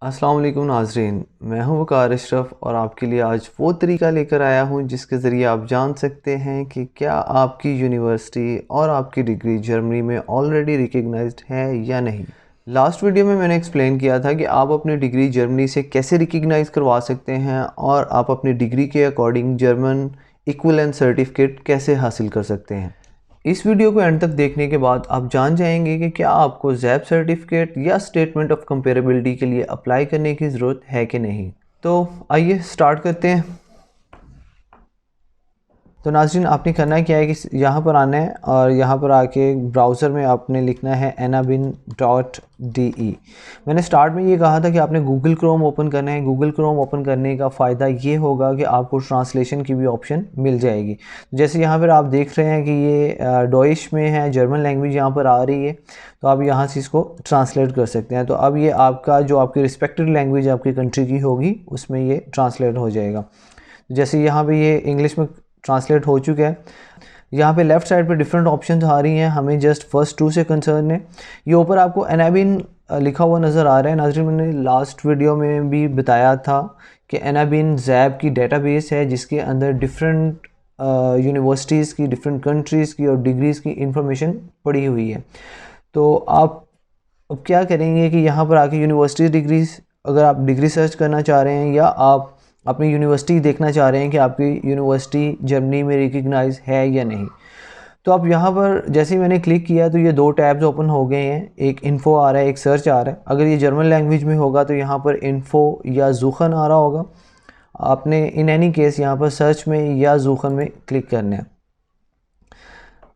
अस्सलाम वालेकुम नाज़रीन, मैं हूं वकार अशरफ और आपके लिए आज वो तरीका लेकर आया हूं जिसके ज़रिए आप जान सकते हैं कि क्या आपकी यूनिवर्सिटी और आपकी डिग्री जर्मनी में ऑलरेडी रिकग्नाइज्ड है या नहीं। लास्ट वीडियो में मैंने एक्सप्लेन किया था कि आप अपनी डिग्री जर्मनी से कैसे रिकग्नाइज़ करवा सकते हैं और आप अपनी डिग्री के अकॉर्डिंग जर्मन इक्विवेलेंट सर्टिफिकेट कैसे हासिल कर सकते हैं। इस वीडियो को एंड तक देखने के बाद आप जान जाएंगे कि क्या आपको ज़ैप सर्टिफिकेट या स्टेटमेंट ऑफ कंपेरेबिलिटी के लिए अप्लाई करने की ज़रूरत है कि नहीं। तो आइए स्टार्ट करते हैं। तो नाज़रीन, आपने करना क्या है कि यहाँ पर आना है और यहाँ पर आके ब्राउज़र में आपने लिखना है enabin.de। मैंने स्टार्ट में ये कहा था कि आपने गूगल क्रोम ओपन करना है। गूगल क्रोम ओपन करने का फ़ायदा ये होगा कि आपको ट्रांसलेशन की भी ऑप्शन मिल जाएगी। जैसे यहाँ पर आप देख रहे हैं कि ये डॉइश में है, जर्मन लैंग्वेज यहाँ पर आ रही है, तो आप यहाँ से इसको ट्रांसलेट कर सकते हैं। तो अब ये आपका जो आपकी रिस्पेक्टेड लैंग्वेज आपकी कंट्री की होगी उसमें ये ट्रांसलेट हो जाएगा। जैसे यहाँ पे ये इंग्लिश में ट्रांसलेट हो चुका है। यहाँ पे लेफ़्ट साइड पे डिफरेंट ऑप्शंस आ रही हैं, हमें जस्ट फर्स्ट 2 से कंसर्न है। ये ऊपर आपको एनाबिन लिखा हुआ नज़र आ रहा है। नाज़रीन, मैंने लास्ट वीडियो में भी बताया था कि एनाबिन ज़ैप की डेटाबेस है जिसके अंदर डिफरेंट यूनिवर्सिटीज़ की, डिफरेंट कंट्रीज़ की और डिग्रीज़ की इंफॉर्मेशन पड़ी हुई है। तो आप अब क्या करेंगे कि यहाँ पर आके यूनिवर्सिटी डिग्रीज़, अगर आप डिग्री सर्च करना चाह रहे हैं या आप अपनी यूनिवर्सिटी देखना चाह रहे हैं कि आपकी यूनिवर्सिटी जर्मनी में रिकग्नाइज है या नहीं, तो आप यहाँ पर जैसे ही मैंने क्लिक किया तो ये 2 टैब्स ओपन हो गए हैं। एक इन्फो आ रहा है, एक सर्च आ रहा है। अगर ये जर्मन लैंग्वेज में होगा तो यहाँ पर इन्फो या ज़ूखन आ रहा होगा। आपने इन एनी केस यहाँ पर सर्च में या ज़ूखन में क्लिक करना है।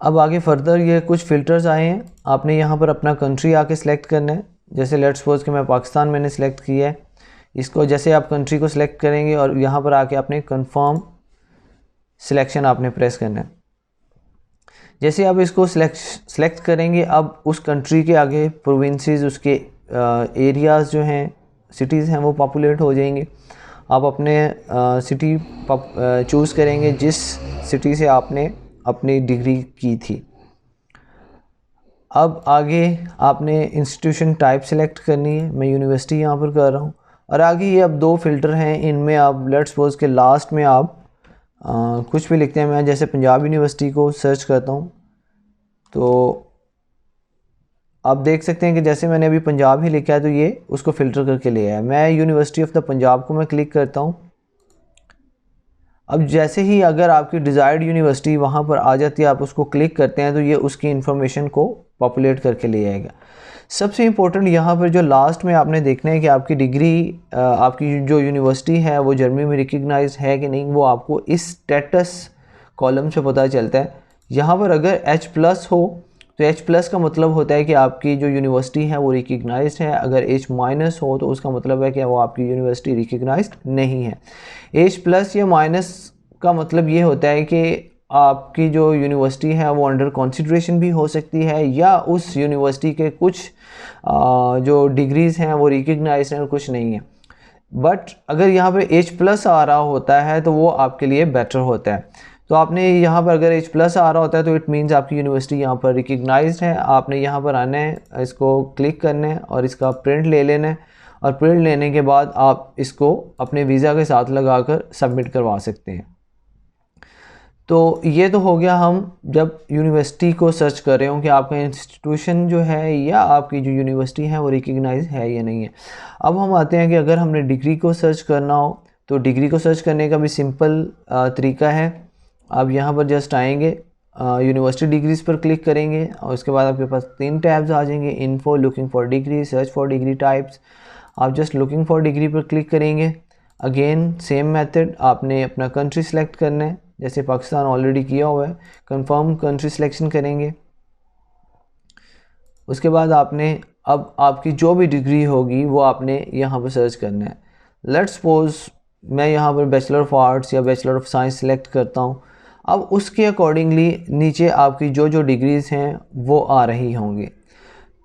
अब आगे फर्दर ये कुछ फ़िल्टर्स आए हैं, आपने यहाँ पर अपना कंट्री आके सिलेक्ट करना है। जैसे लेट्स सपोज कि मैं पाकिस्तान मैंने सेलेक्ट किया है। इसको जैसे आप कंट्री को सिलेक्ट करेंगे और यहाँ पर आके आपने कंफर्म सिलेक्शन आपने प्रेस करना है। जैसे आप इसको सिलेक्ट करेंगे, अब उस कंट्री के आगे प्रोविंसेस, उसके एरियाज़ जो हैं, सिटीज़ हैं, वो पॉपुलेट हो जाएंगे। आप अपने सिटी चूज़ करेंगे जिस सिटी से आपने अपनी डिग्री की थी। अब आगे आपने इंस्टीट्यूशन टाइप सेलेक्ट करनी है। मैं यूनिवर्सिटी यहाँ पर कर रहा हूँ। और आगे ये अब 2 फ़िल्टर हैं, इनमें आप लेट्स सपोज के लास्ट में आप कुछ भी लिखते हैं। मैं जैसे पंजाब यूनिवर्सिटी को सर्च करता हूँ तो आप देख सकते हैं कि जैसे मैंने अभी पंजाब ही लिखा है तो ये उसको फ़िल्टर करके ले आया। मैं यूनिवर्सिटी ऑफ द पंजाब को मैं क्लिक करता हूँ। अब जैसे ही अगर आपकी डिज़ायर्ड यूनिवर्सिटी वहाँ पर आ जाती है, आप उसको क्लिक करते हैं तो ये उसकी इन्फॉर्मेशन को पॉपुलेट करके ले आएगा। सबसे इम्पोर्टेंट यहाँ पर जो लास्ट में आपने देखना है कि आपकी डिग्री, आपकी जो यूनिवर्सिटी है वो जर्मनी में रिकग्नाइज है कि नहीं, वो आपको इस स्टेटस कॉलम से पता चलता है। यहाँ पर अगर H+ हो तो H+ का मतलब होता है कि आपकी जो यूनिवर्सिटी है वो रिकग्नाइज्ड है। अगर H- हो तो उसका मतलब है कि वो आपकी यूनिवर्सिटी रिकग्नाइज्ड नहीं है। H+ या माइनस का मतलब ये होता है कि आपकी जो यूनिवर्सिटी है वो अंडर कंसिडरेशन भी हो सकती है, या उस यूनिवर्सिटी के कुछ जो डिग्रीज़ हैं वो रिकग्नाइज्ड हैं और कुछ नहीं है। बट अगर यहाँ पर H+ आ रहा होता है तो वो आपके लिए बेटर होता है। तो आपने यहाँ पर अगर H+ आ रहा होता है तो इट मीन्स आपकी यूनिवर्सिटी यहाँ पर रिकग्नाइज्ड है। आपने यहाँ पर आना है, इसको क्लिक करना है और इसका प्रिंट ले लेना है। और प्रिंट लेने के बाद आप इसको अपने वीज़ा के साथ लगाकर सबमिट करवा सकते हैं। तो ये तो हो गया हम जब यूनिवर्सिटी को सर्च कर रहे हो कि आपका इंस्टीट्यूशन जो है या आपकी जो यूनिवर्सिटी है वो रिकग्नाइज है या नहीं है। अब हम आते हैं कि अगर हमने डिग्री को सर्च करना हो तो डिग्री को सर्च करने का भी सिंपल तरीका है। आप यहाँ पर जस्ट आएंगे, यूनिवर्सिटी डिग्रीज़ पर क्लिक करेंगे और उसके बाद आपके पास 3 टैब्स आ जाएंगे, info, looking for degree, search for degree types. आप जस्ट लुकिंग फॉर डिग्री पर क्लिक करेंगे। अगेन सेम मेथड, आपने अपना कंट्री सेलेक्ट करना है। जैसे पाकिस्तान ऑलरेडी किया हुआ है, कंफर्म कंट्री सिलेक्शन करेंगे। उसके बाद आपने अब आपकी जो भी डिग्री होगी वो आपने यहाँ पर सर्च करना है। लेट्स सपोज मैं यहाँ पर बैचलर ऑफ आर्ट्स या बैचलर ऑफ साइंस सेलेक्ट करता हूँ। अब उसके अकॉर्डिंगली नीचे आपकी जो जो डिग्रीज़ हैं वो आ रही होंगी।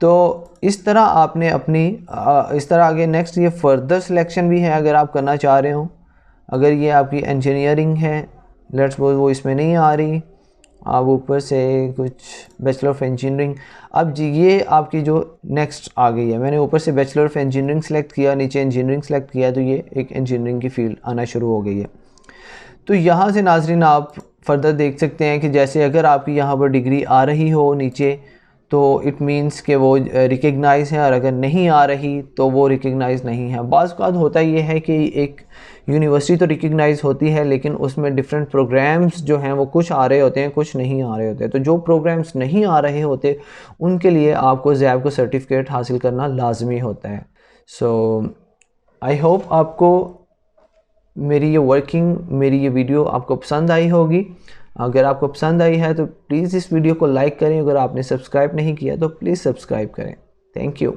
तो इस तरह आपने अपनी इस तरह आगे नेक्स्ट ये फर्दर सिलेक्शन भी है अगर आप करना चाह रहे हो। अगर ये आपकी इंजीनियरिंग है, लेट्स सपोज वो इसमें नहीं आ रही, अब ऊपर से कुछ बैचलर ऑफ इंजीनियरिंग। अब जी ये आपकी जो नेक्स्ट आ गई है, मैंने ऊपर से बैचलर ऑफ इंजीनियरिंग सेलेक्ट किया, नीचे इंजीनियरिंग सेलेक्ट किया, तो ये एक इंजीनियरिंग की फील्ड आना शुरू हो गई है। तो यहाँ से नाजरीन आप फर्दर देख सकते हैं कि जैसे अगर आपकी यहाँ पर डिग्री आ रही हो नीचे तो इट मींस कि वो रिकग्नाइज़ है, और अगर नहीं आ रही तो वो रिकग्नाइज़ नहीं है। बाज़ औक़ात होता ये है कि एक यूनिवर्सिटी तो रिकग्नाइज़ होती है लेकिन उसमें डिफरेंट प्रोग्राम्स जो हैं वो कुछ आ रहे होते हैं, कुछ नहीं आ रहे होते। तो जो प्रोग्राम्स नहीं आ रहे होते उनके लिए आपको ज़ैब का सर्टिफिकेट हासिल करना लाजमी होता है। सो आई होप आपको मेरी ये वीडियो आपको पसंद आई होगी। अगर आपको पसंद आई है तो प्लीज़ इस वीडियो को लाइक करें। अगर आपने सब्सक्राइब नहीं किया तो प्लीज़ सब्सक्राइब करें। Thank you.